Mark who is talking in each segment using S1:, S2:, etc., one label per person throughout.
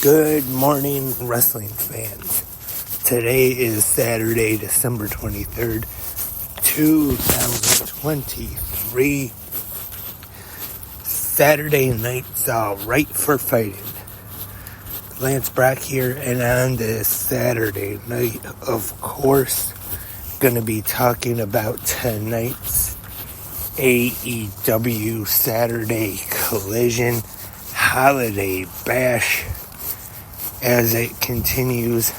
S1: Good morning, wrestling fans. Today is Saturday, December 23rd, 2023. Saturday night's all right for fighting. Lance Brock here, and on this Saturday night, of course, going to be talking about tonight's AEW Saturday Collision Holiday Bash as it continues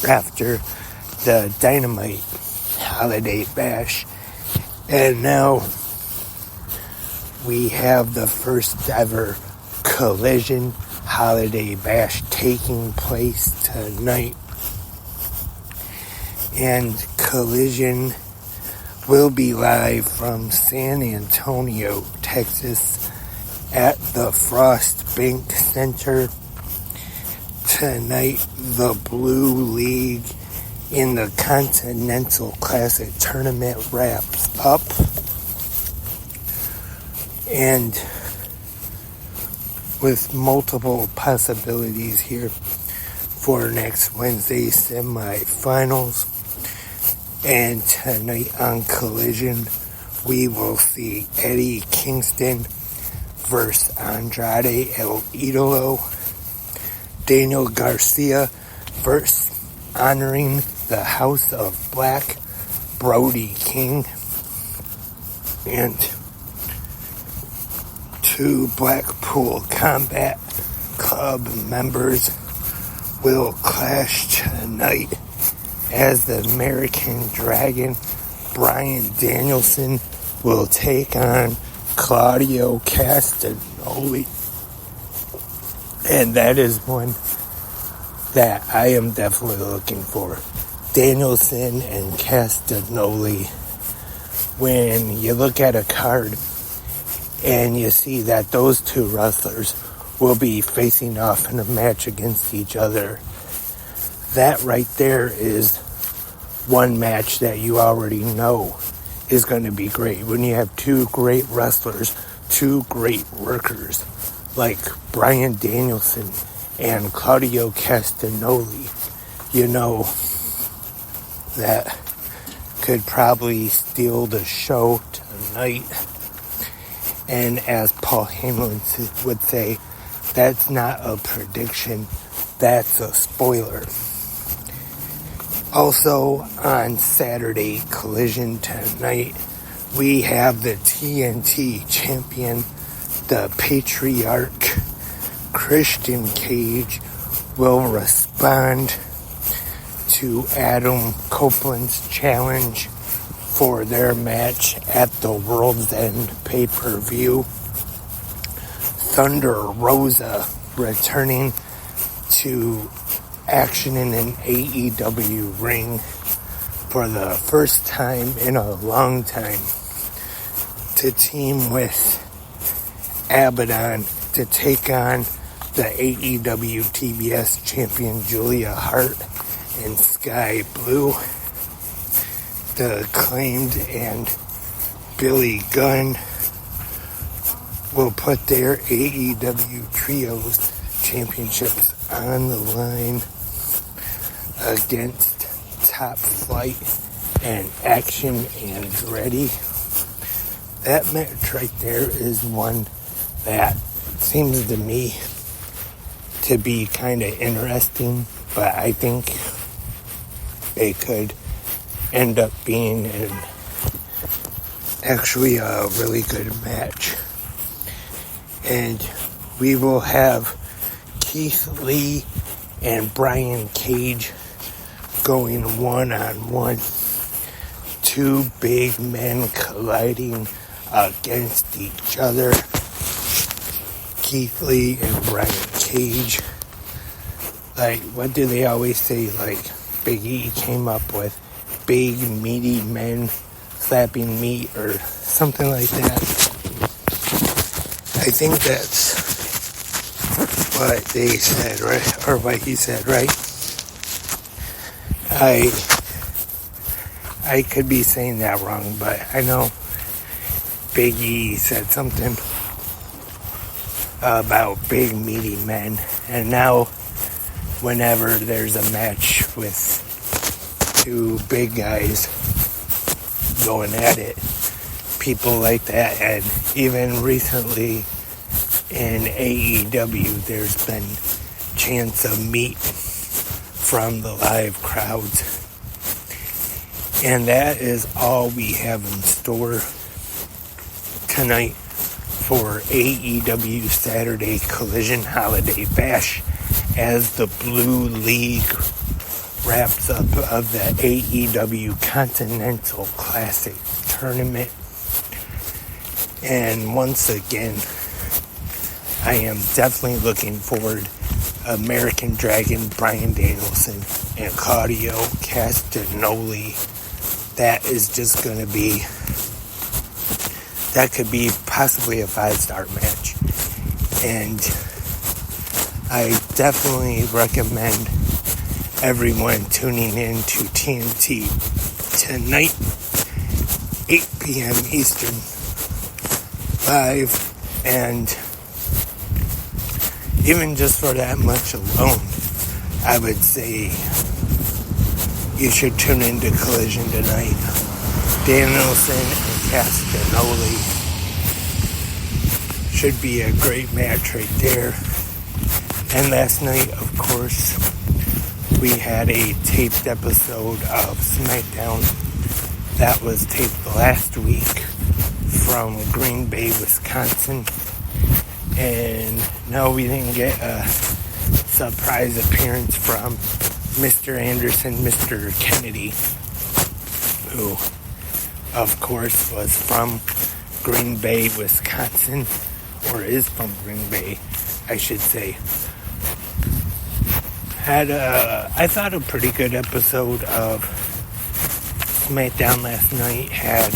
S1: after the Dynamite Holiday Bash. And now we have the first ever Collision Holiday Bash taking place tonight. And Collision will be live from San Antonio, Texas at the Frost Bank Center. Tonight, the Blue League in the Continental Classic Tournament wraps up. And with multiple possibilities here for next Wednesday's semifinals. And tonight on Collision, we will see Eddie Kingston versus Andrade El Idolo. Daniel Garcia versus Honoring the House of Black, Brody King. And two Blackpool Combat Club members will clash tonight as the American Dragon Bryan Danielson will take on Claudio Castagnoli. And that is one that I am definitely looking for. Danielson and Castagnoli. When you look at a card and you see that those two wrestlers will be facing off in a match against each other, that right there is one match that you already know is going to be great. When you have two great wrestlers, two great workers, like Bryan Danielson and Claudio Castagnoli, you know that could probably steal the show tonight. And as Paul Heyman would say, that's not a prediction, that's a spoiler. Also on Saturday Collision tonight, we have the TNT champion, the Patriarch Christian Cage, will respond to Adam Copeland's challenge for their match at the World's End pay-per-view. Thunder Rosa returning to action in an AEW ring for the first time in a long time to team with Abaddon to take on the AEW TBS champion Julia Hart and Sky Blue. The Acclaimed and Billy Gunn will put their AEW Trios championships on the line against Top Flight and Action Andretti. That match right there is one that seems to me to be kind of interesting, but I think it could end up being actually a really good match. And we will have Keith Lee and Brian Cage going one-on-one. Two big men colliding against each other. Keith Lee and Brian Cage. Like, what do they always say? Like, Big E came up with big, meaty men slapping meat or something like that. I think that's what they said, right? Or what he said, right? I could be saying that wrong, but I know Big E said something about big meaty men, and now whenever there's a match with two big guys going at it, people like that. And even recently in AEW, there's been chants of meat from the live crowds, and that is all we have in store tonight for AEW Saturday Collision Holiday Bash, as the Blue League wraps up of the AEW Continental Classic Tournament. And once again, I am definitely looking forward to American Dragon Bryan Danielson and Claudio Castagnoli. That is just going to be, that could be possibly a 5-star match. And I definitely recommend everyone tuning in to TNT tonight, 8 p.m. Eastern, live. And even just for that much alone, I would say you should tune into Collision tonight. Danielson and Castagnoli should be a great match right there. And last night, of course, we had a taped episode of SmackDown that was taped last week from Green Bay, Wisconsin. And no, we didn't get a surprise appearance from Mr. Anderson, Mr. Kennedy, who, of course, was from Green Bay, Wisconsin, or is from Green Bay, I should say. Had I thought a pretty good episode of SmackDown last night. Had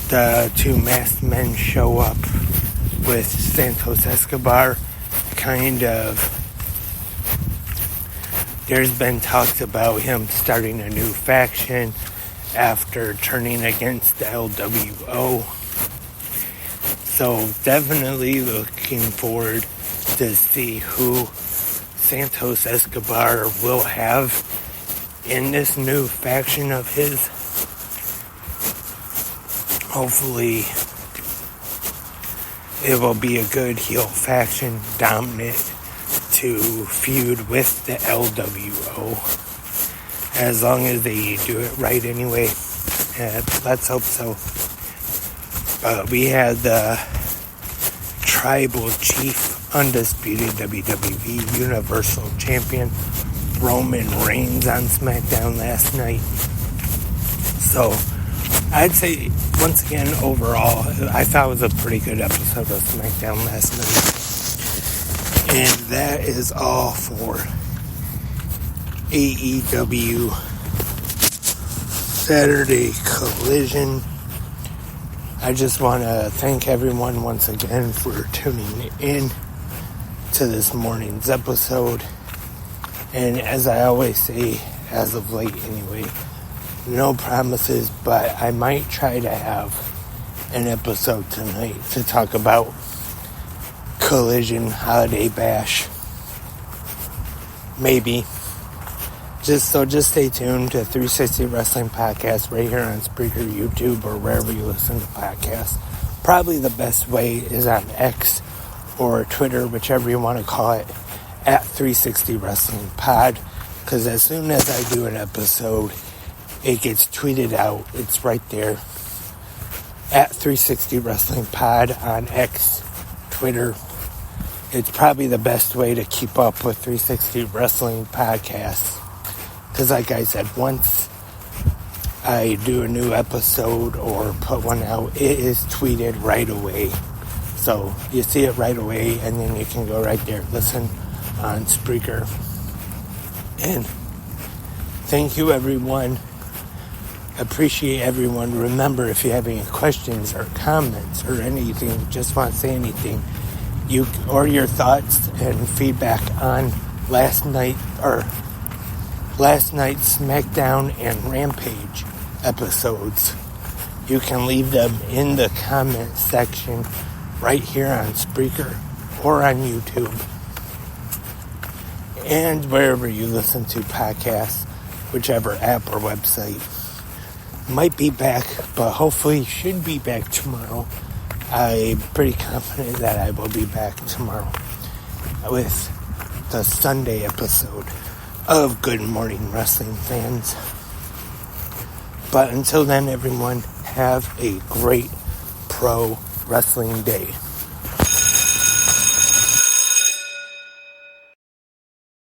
S1: the two masked men show up with Santos Escobar. Kind of, there's been talks about him starting a new faction after turning against the LWO. So definitely looking forward to see who Santos Escobar will have in this new faction of his. Hopefully it will be a good heel faction, dominant to feud with the LWO, as long as they do it right anyway. Let's hope so. We had the Tribal Chief, undisputed WWE Universal Champion Roman Reigns on SmackDown last night. So I'd say, once again, overall, I thought it was a pretty good episode of SmackDown last night. And that is all for AEW Saturday Collision. I just want to thank everyone once again for tuning in to this morning's episode. And as I always say, as of late anyway, no promises, but I might try to have an episode tonight to talk about Collision Holiday Bash. Maybe. Just stay tuned to 360 Wrestling Podcast right here on Spreaker, YouTube, or wherever you listen to podcasts. Probably the best way is on X or Twitter, whichever you want to call it, at 360 Wrestling Pod. Because as soon as I do an episode, it gets tweeted out. It's right there at 360 Wrestling Pod on X, Twitter. It's probably the best way to keep up with 360 Wrestling Podcasts. Because like I said, once I do a new episode or put one out, it is tweeted right away. So you see it right away, and then you can go right there, listen on Spreaker. And thank you, everyone. Appreciate everyone. Remember, if you have any questions or comments or anything, just want to say anything, or your thoughts and feedback on last night's SmackDown and Rampage episodes, you can leave them in the comment section right here on Spreaker, or on YouTube. And wherever you listen to podcasts, whichever app or website. Might be back, but hopefully should be back tomorrow. I'm pretty confident that I will be back tomorrow with the Sunday episode of Good Morning Wrestling Fans. But until then, everyone, have a great pro wrestling day.